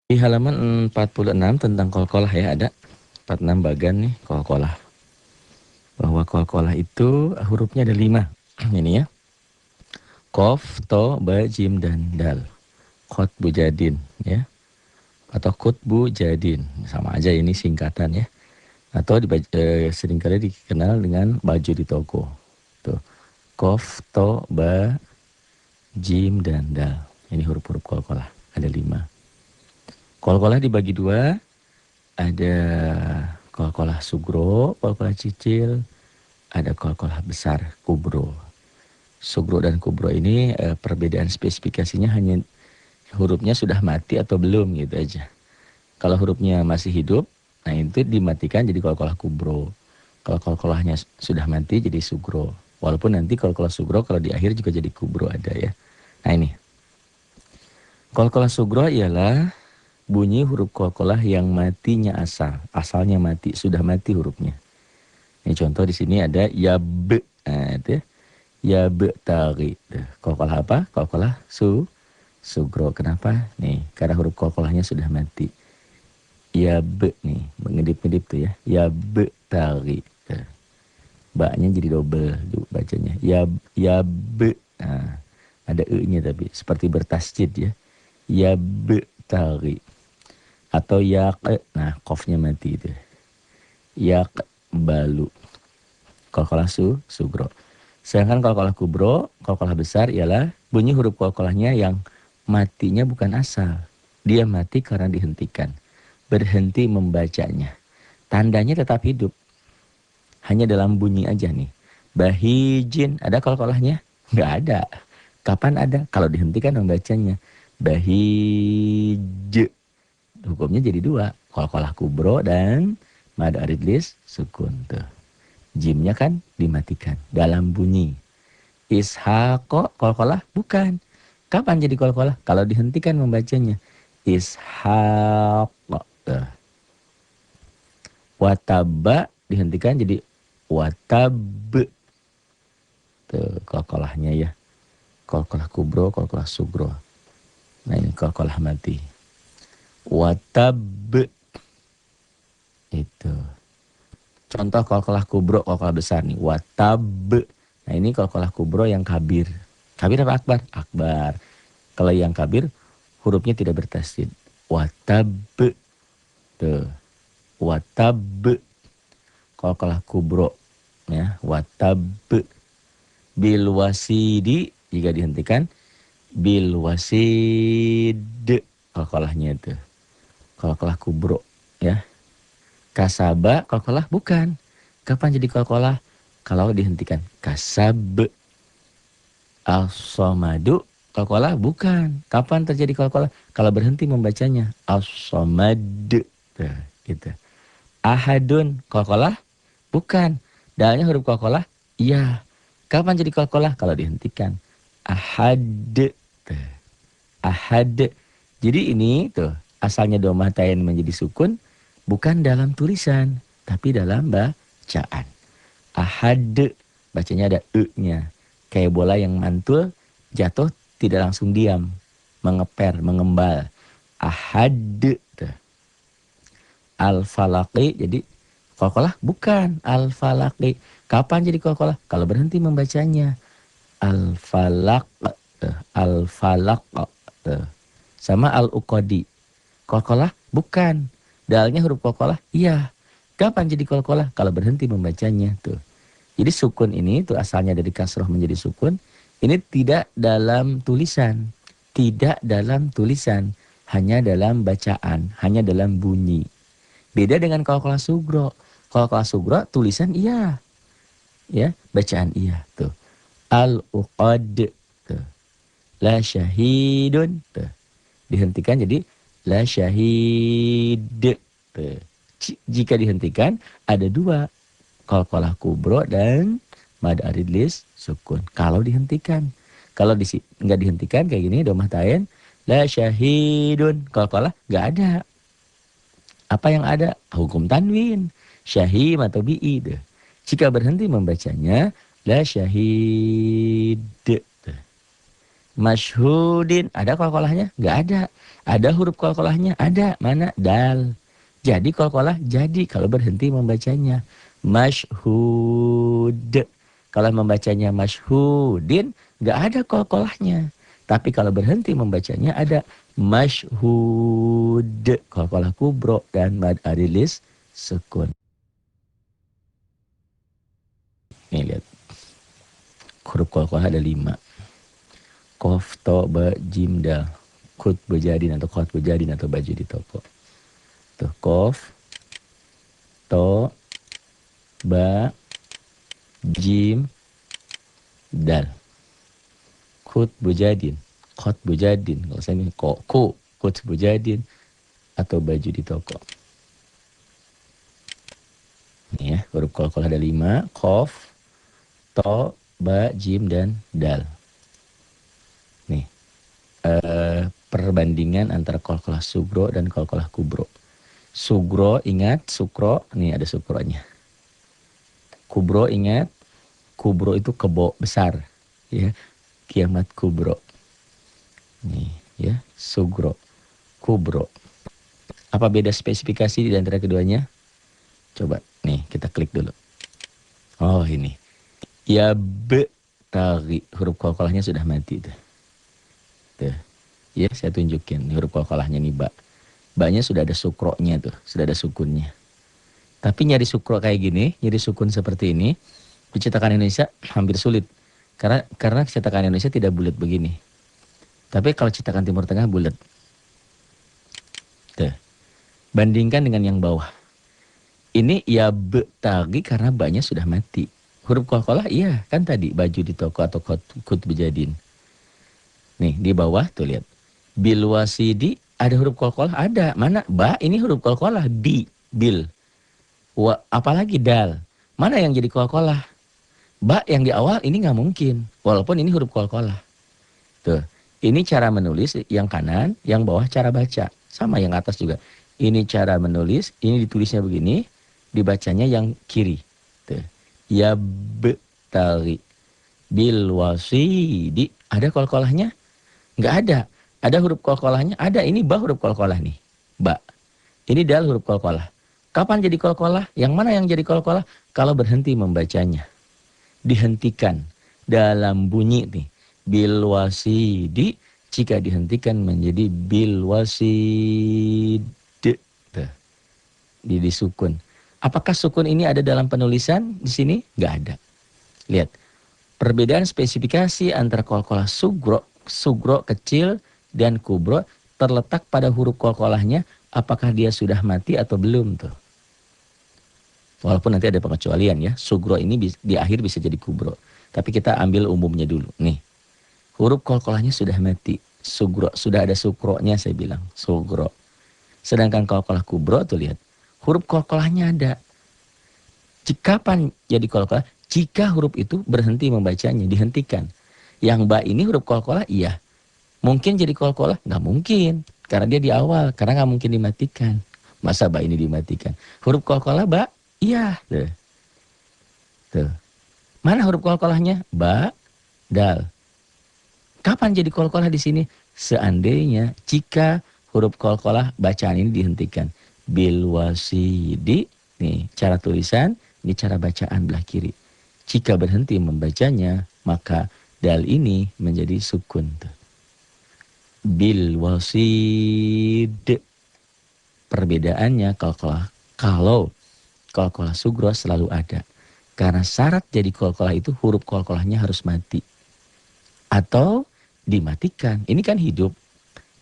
Di halaman 46 tentang qalqalah ya, ada 46 bagan nih qalqalah. Bahwa qalqalah itu hurufnya ada 5. Ini ya. Qaf, to, ba, jim, dan dal. Qutbu jadin ya. Atau kutbu jadin. Sama aja ini singkatan ya. Atau seringkali dikenal dengan baju di toko. Tuh. Qaf, to, ba, jim, dan dal. Ini huruf-huruf qalqalah. Ada 5. Qalqalah dibagi 2. Ada qalqalah sugro, qalqalah cicil, ada qalqalah besar, kubro. Sugro dan kubro ini perbedaan spesifikasinya hanya hurufnya sudah mati atau belum gitu aja. Kalau hurufnya masih hidup, nah itu dimatikan jadi qalqalah kubro. Kalau qalqalahnya sudah mati jadi sugro. Walaupun nanti qalqalah sugro kalau di akhir juga jadi kubro ada ya. Nah ini. Qalqalah sugro ialah bunyi huruf qalqalah yang matinya asalnya mati, sudah mati hurufnya. Ini contoh di sini ada yab, nah, itu ya. Yab tari. Qalqalah apa? Qalqalah sugro. Kenapa? Nih, karena huruf qalqalahnya sudah mati. Yab nih, mengedip-ngedip tuh ya. Yab tari. Ba-nya jadi double bacanya. Yab. Nah, ada e-nya tapi seperti bertasjid ya. Yab tari. Atau yak, nah qafnya mati itu. Yak balu. Qalqalah sugro. Sedangkan qalqalah kubro, qalqalah besar ialah bunyi huruf qalqalahnya yang matinya bukan asal. Dia mati karena dihentikan. Berhenti membacanya. Tandanya tetap hidup. Hanya dalam bunyi aja nih. Bahijin, ada qalqalahnya? Nggak ada. Kapan ada? Kalau dihentikan membacanya. Bahij. Hukumnya jadi 2. Qalqalah kubro dan mad aridlis sukun tuh. Jimnya kan dimatikan dalam bunyi. Ishaqo qalqalah bukan. Kapan jadi qalqalah? Kalau dihentikan membacanya. Ishaq. Wataba dihentikan jadi watab. Tuh qalqalahnya ya. Qalqalah kubro, qalqalah sugro. Nah ini qalqalah mati. Watab. Itu. Contoh qalqalah kubro, qalqalah besar nih. Watab. Nah ini qalqalah kubro yang kabir. Kabir apa akbar? Akbar. Kalau yang kabir hurufnya tidak bertasydid. Watab. Tuh. Watab. Qalqalah kubro ya. Watab. Bil wasidi jika dihentikan. Bil wasid. Qalqalahnya itu. Qalqalah kubro ya. Kasaba qalqalah bukan. Kapan jadi qalqalah? Kalau dihentikan. Kasab. As-somadu qalqalah bukan. Kapan terjadi qalqalah? Kalau berhenti membacanya. As-somad. Gitu. Ahadun qalqalah bukan. Dalnya huruf qalqalah? Iya. Kapan jadi qalqalah? Kalau dihentikan. Ahad. Ahad. Jadi ini tuh asalnya dhammah tain menjadi sukun bukan dalam tulisan tapi dalam bacaan. Ahad bacanya ada e-nya. Kayak bola yang mantul jatuh tidak langsung diam, mengeper, mengembal. Ahad. Al-falaqi jadi qalqalah bukan. Al-falaqi. Kapan jadi qalqalah? Kalau berhenti membacanya. Al-falaq. Al-falaq. Sama al-uqadi. Qalqalah bukan. Dalnya huruf qalqalah? Iya. Kapan jadi qalqalah? Kalau berhenti membacanya tuh. Jadi sukun ini tuh asalnya dari kasroh menjadi sukun. Ini tidak dalam tulisan. Tidak dalam tulisan. Hanya dalam bacaan. Hanya dalam bunyi. Beda dengan qalqalah sugro. Qalqalah sugro tulisan iya. Ya, bacaan iya tuh. Al-uqad tuh. La syahidun tuh. Dihentikan jadi la syahid. Jika dihentikan ada 2. Qalqalah kubro dan mad aridlis sukun. Kalau dihentikan. Kalau nggak dihentikan kayak gini dhammah tain. La syahidun. Qalqalah nggak ada. Apa yang ada? Hukum tanwin. Syahim atau bi'i. Jika berhenti membacanya. La syahid. Masyhudin, ada qalqalahnya? Nggak ada. Ada huruf qalqalahnya? Ada. Mana? Dal. Jadi qalqalah jadi kalau berhenti membacanya. Masyhud. Kalau membacanya masyhudin, nggak ada qalqalahnya. Tapi kalau berhenti membacanya ada masyhud. Qalqalah kubro dan mad arilis sukun. Nih lihat. Huruf qalqalah ada 5. Qaf, to, ba, jim, dal. Kut bejadin atau kot bejadin atau baju di toko. Tuh, qaf, to, ba, jim, dal. Kut bejadin, kot bejadin. Kalau saya ini ku, kut bejadin atau baju di toko. Ini ya, huruf qalqalah ada 5. Qaf, to, ba, jim, dan dal. Nih, perbandingan antara qalqalah sugro dan qalqalah kubro. Sugro ingat, sukro, nih ada sukronya. Kubro ingat, kubro itu kebo besar, ya. Kiamat kubro. Nih, ya, sugro, kubro. Apa beda spesifikasi di antara keduanya? Coba, nih kita klik dulu. Oh ini, ya be tari, huruf qalqalahnya sudah mati tuh. Tuh, ya saya tunjukin huruf qalqalahnya nih ba. Ba-nya sudah ada sukronya tuh, sudah ada sukunnya. Tapi nyari sukro kayak gini, nyari sukun seperti ini, di cetakan Indonesia hampir sulit. Karena cetakan Indonesia tidak bulat begini. Tapi kalau cetakan Timur Tengah bulat. Tuh. Bandingkan dengan yang bawah. Ini ya be tagi karena ba-nya sudah mati. Huruf qalqalah iya kan tadi baju di toko atau kut bejadin. Nih di bawah tuh lihat. Bil wasidi ada huruf qalqalah ada. Mana? Ba ini huruf qalqalah bil. Apalagi dal. Mana yang jadi qalqalah? Ba yang di awal ini nggak mungkin. Walaupun ini huruf qalqalah. Tuh. Ini cara menulis yang kanan, yang bawah cara baca. Sama yang atas juga. Ini cara menulis, ini ditulisnya begini, dibacanya yang kiri. Tuh. Ya betari bil wasidi. Ada qalqalahnya? Nggak ada. Ada huruf qalqalahnya? Ada. Ini ba huruf qalqalah nih. Ba. Ini dal huruf qalqalah. Kapan jadi qalqalah? Yang mana yang jadi qalqalah? Kalau berhenti membacanya. Dihentikan dalam bunyi nih. Bil wasidi. Jika dihentikan menjadi bil wasid. Tuh. Di sukun. Apakah sukun ini ada dalam penulisan di sini? Nggak ada. Lihat. Perbedaan spesifikasi antara qalqalah sugro kecil dan kubro terletak pada huruf qalqalahnya, apakah dia sudah mati atau belum tuh. Walaupun nanti ada pengecualian ya, sugro ini di akhir bisa jadi kubro. Tapi kita ambil umumnya dulu. Nih, huruf qalqalahnya sudah mati. Sugro, sudah ada sukronya saya bilang, sugro. Sedangkan qalqalah kubro tuh lihat, huruf qalqalahnya ada. Kapan jadi qalqalah? Jika huruf itu berhenti membacanya, dihentikan. Yang ba ini huruf qalqalah iya. Mungkin jadi qalqalah? Nggak mungkin. Karena dia di awal. Karena nggak mungkin dimatikan. Masa ba ini dimatikan? Huruf qalqalah ba? Iya. Tuh. Tuh. Mana huruf qalqalahnya? Ba, dal. Kapan jadi qalqalah di sini? Seandainya jika huruf qalqalah bacaan ini dihentikan. Bil wasidi. Nih cara tulisan, ini cara bacaan belah kiri. Jika berhenti membacanya, maka dal ini menjadi sukun. Bil wasid. Perbedaannya kalau qalqalah sugro selalu ada. Karena syarat jadi qalqalah itu huruf qalqalahnya harus mati. Atau dimatikan. Ini kan hidup.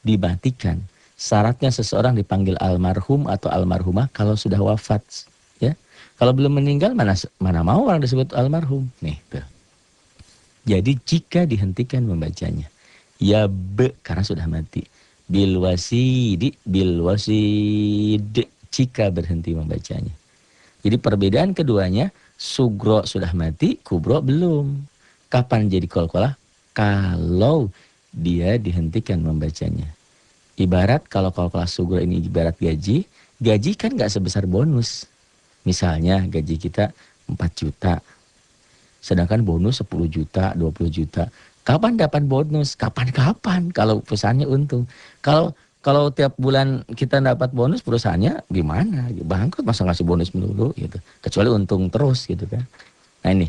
Dimatikan. Syaratnya seseorang dipanggil almarhum atau almarhumah kalau sudah wafat. Ya. Kalau belum meninggal mana mau orang disebut almarhum. Nih tuh. Jadi jika dihentikan membacanya. Ya be karena sudah mati. Bil wasid. Jika berhenti membacanya. Jadi perbedaan keduanya. Sugro sudah mati. Kubro belum. Kapan jadi qalqalah? Kalau dia dihentikan membacanya. Ibarat kalau qalqalah sugro ini ibarat gaji. Gaji kan gak sebesar bonus. Misalnya gaji kita 4 juta. Sedangkan bonus 10 juta, 20 juta. Kapan dapat bonus? Kapan-kapan kalau perusahaannya untung. Kalau kalau tiap bulan kita dapat bonus, perusahaannya gimana? Bangkrut, masa ngasih bonus melulu gitu. Kecuali untung terus gitu kan. Nah ini,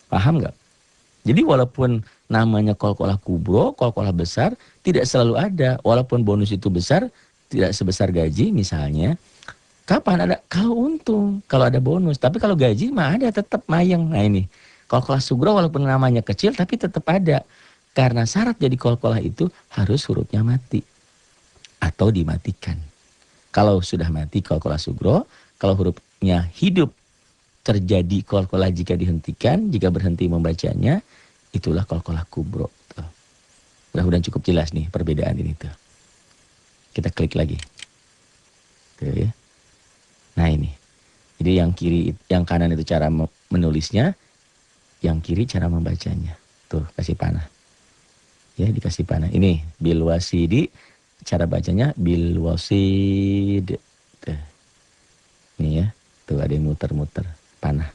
paham nggak? Jadi walaupun namanya kol-kolah kubro, kol-kolah besar, tidak selalu ada. Walaupun bonus itu besar, tidak sebesar gaji misalnya. Kapan ada? Kalau untung, kalau ada bonus. Tapi kalau gaji mah ada, tetap mayeng. Nah ini, kol-kolah sugro walaupun namanya kecil, tapi tetap ada. Karena syarat jadi kol-kolah itu harus hurufnya mati atau dimatikan. Kalau sudah mati kol-kolah sugro, kalau hurufnya hidup terjadi kol-kolah jika dihentikan, jika berhenti membacanya, itulah kol-kolah kubro. Tuh. Mudah-mudahan cukup jelas nih perbedaan ini tuh. Kita klik lagi. Tuh ya. Nah ini. Jadi yang kiri, yang kanan itu cara menulisnya, yang kiri cara membacanya. Tuh, kasih panah. Ya, dikasih panah. Ini bilwasidi, cara bacanya bilwasid. Tuh. Ini ya. Tuh ada yang muter-muter panah.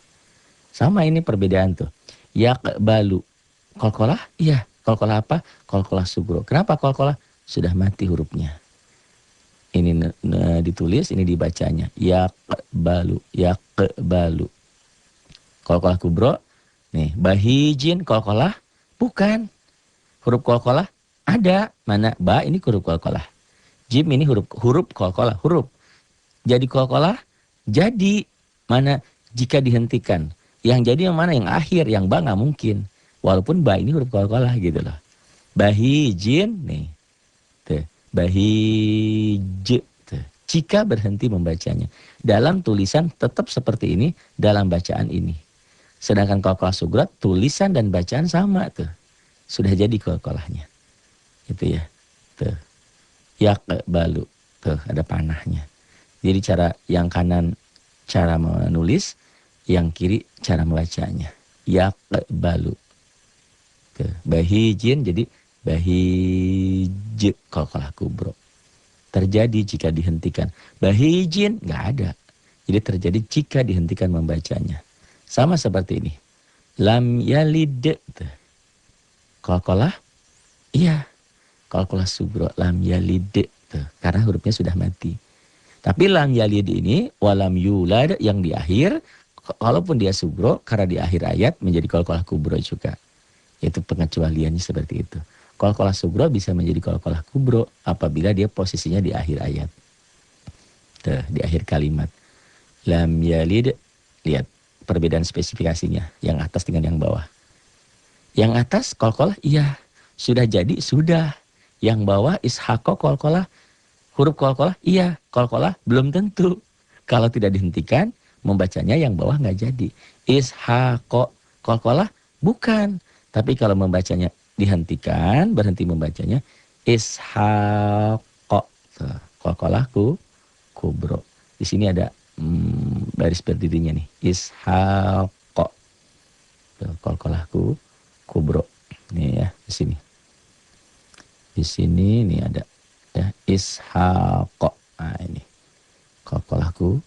Sama ini perbedaan tuh. Yakbalu. Kolkolah? Iya. Kolkolah apa? Kolkolah sugro. Kenapa kolkolah? Sudah mati hurufnya. Ini ditulis, ini dibacanya. Yakbalu. Yakbalu. Kolkolah kubro. Nih, bahijin kolkolah? Bukan. Huruf kolkolah ada. Mana? Ba ini huruf kolkolah. Jim ini huruf kolkolah. Huruf. Jadi kolkolah? Jadi. Mana? Jika dihentikan. Yang jadi yang mana? Yang akhir. Yang ba nggak mungkin. Walaupun ba ini huruf kolkolah gitu loh. Bahijin. Nih. Tuh. Bahij. Tuh. Jika berhenti membacanya. Dalam tulisan tetap seperti ini. Dalam bacaan ini. Sedangkan kolkolah sugro tulisan dan bacaan sama tuh. Sudah jadi kolkolahnya. Itu ya. Tuh. Yakbalu. Tuh ada panahnya. Jadi cara yang kanan cara menulis, yang kiri cara membacanya. Yakbalu. Tuh. Bahijin jadi bahij kolkolah kubro. Terjadi jika dihentikan. Bahijin nggak ada. Jadi terjadi jika dihentikan membacanya. Sama seperti ini. Lam yalid. Kolkolah? Iya. Kolkolah sugro. Lam yalid. Tuh. Karena hurufnya sudah mati. Tapi lam yalid ini. Walam yulad yang di akhir. Walaupun dia sugro. Karena di akhir ayat menjadi kolkolah kubro juga. Itu pengecualiannya seperti itu. Kolkolah sugro bisa menjadi kolkolah kubro. Apabila dia posisinya di akhir ayat. Tuh. Di akhir kalimat. Lam yalid. Lihat. Perbedaan spesifikasinya. Yang atas dengan yang bawah. Yang atas kolkolah iya. Sudah jadi sudah. Yang bawah ishako kolkolah. Huruf kolkolah iya. Kolkolah belum tentu. Kalau tidak dihentikan. Membacanya yang bawah nggak jadi. Ishako kolkolah bukan. Tapi kalau membacanya dihentikan. Berhenti membacanya. Ishako. Kolkolahku kubro. Di sini ada baris berdirinya nih. Ishako. Kolkolahku kubro. Nih ya, di sini. Di sini nih ada ya, ishako. Nah, ini. Kolkolahku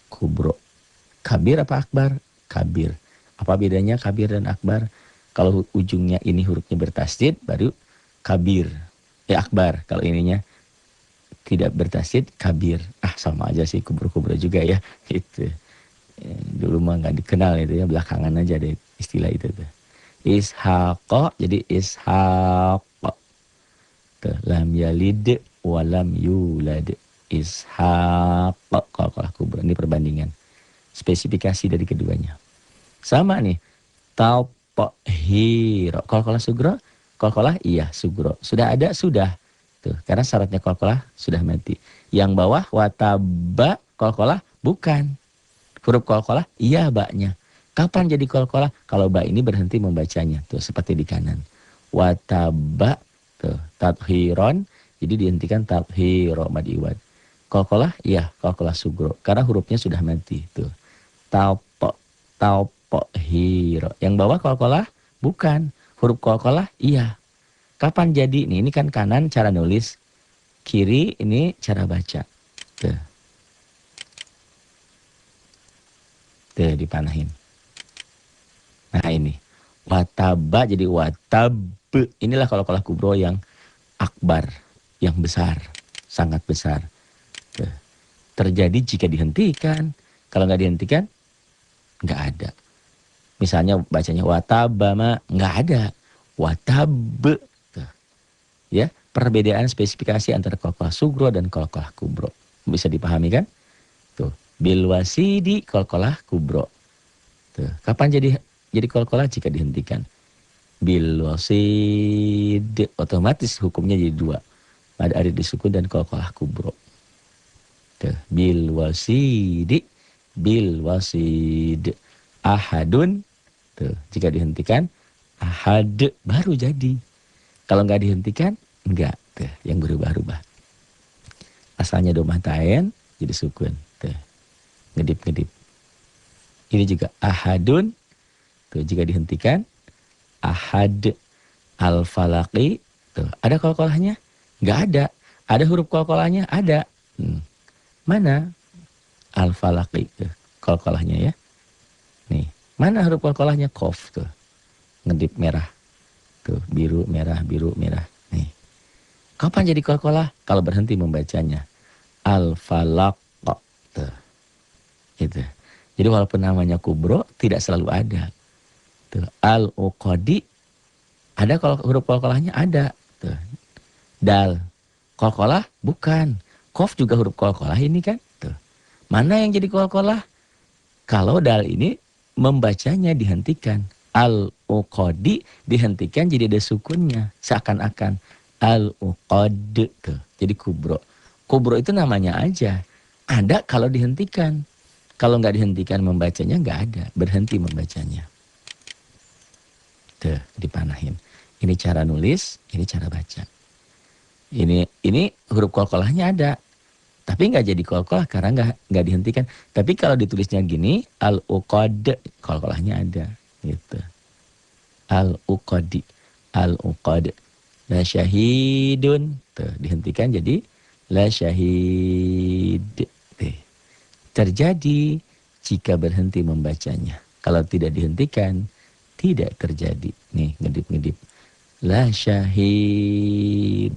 kubro. Kabir apa akbar? Kabir. Apa bedanya kabir dan akbar? Kalau ujungnya ini hurufnya bertasydid baru kabir. Ya akbar. Kalau ininya tidak bertasydid kabir. Ah sama aja sih, kubro-kubro juga ya. Gitu. Dulu mah nggak dikenal itu ya, belakangan aja ada istilah itu tuh. Ishaqo jadi ishaqo. Tuh, lam yalid walam yulad. Ishaqo kolkolah kubro. Ini perbandingan. Spesifikasi dari keduanya. Sama nih. Taupohiro. Kolkolah sugro. Kolkolah iya sugro. Sudah ada? Sudah. Tuh, karena syaratnya kolkolah sudah mati. Yang bawah wataba kolkolah bukan. Huruf kolkolah iya baknya. Kapan jadi kolkolah? Kalau ba ini berhenti membacanya. Tuh seperti di kanan. Wataba. Tuh tathiron. Jadi dihentikan tathiro mad iwad. Kolkolah iya kolkolah sugro. Karena hurufnya sudah mati. Tuh. Taupo hiro. Yang bawah kolkolah bukan. Huruf kolkolah iya. Kapan jadi? Nih, ini kan kanan cara nulis. Kiri ini cara baca. Tuh. Tuh dipanahin. Nah ini. Wataba jadi watab. Inilah qalqalah kubro yang akbar, yang besar, sangat besar. Tuh. Terjadi jika dihentikan. Kalau nggak dihentikan, nggak ada. Misalnya bacanya watabama, nggak ada. Watab. Tuh. Ya, perbedaan spesifikasi antara qalqalah sugro dan qalqalah kubro. Bisa dipahami kan? Tuh, bil wasidi qalqalah kubro. Tuh, kapan jadi qalqalah jika dihentikan? Bil wasid, otomatis hukumnya jadi dua. Ada arid disukun dan qalqalah kubro. Tuh, bil wasidi, bil wasid. Ahadun, tuh, jika dihentikan ahad baru jadi. Kalau nggak dihentikan enggak. Tuh, yang berubah-ubah. Asalnya domah ta'en jadi sukun. Tuh, ngedip-ngedip. Ini juga ahadun. Tuh, jika dihentikan ahad. Al-falaqi. Tuh, ada qalqalahnya? Enggak ada. Ada huruf qalqalahnya? Ada. Mana? Al-falaqi. Tuh, qalqalahnya ya. Nih, mana huruf qalqalahnya? Qaf tuh. Ngedip merah. Tuh, biru, merah, biru, merah. Nih. Kapan jadi qalqalah? Kalau berhenti membacanya. Al-falaq. Tuh. Gitu. Jadi walaupun namanya kubro, tidak selalu ada. Tuh, al-uqadi. Ada kalau huruf qalqalahnya? Ada. Tuh. Dal. Qalqalah? Bukan. Qaf juga huruf qalqalah ini kan? Tuh. Mana yang jadi qalqalah? Kalau dal ini membacanya dihentikan. Al-uqadi dihentikan jadi ada sukunnya. Seakan-akan al-uqad. Tuh. Jadi kubro. Kubro itu namanya aja. Ada kalau dihentikan. Kalau nggak dihentikan membacanya nggak ada. Berhenti membacanya. Tuh, dipanahin. Ini cara nulis, ini cara baca. Ini huruf qalqalahnya ada. Tapi nggak jadi qalqalah karena nggak dihentikan. Tapi kalau ditulisnya gini, al-uqad, qalqalahnya ada. Gitu. Al-uqadi, al-uqad. La syahidun. Tuh, dihentikan jadi la syahid. Tuh. Terjadi jika berhenti membacanya. Kalau tidak dihentikan, tidak terjadi. Nih, ngedip-ngedip. La syahid.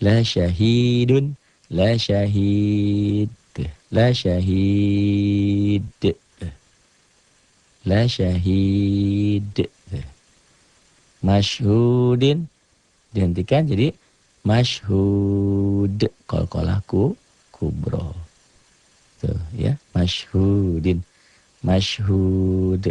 La syahidun. La syahid. La syahid. La syahid. Masyhudin. Dihentikan jadi masyhud. Qalqalahku kubro. Tuh ya. Masyhudin. Masyhud.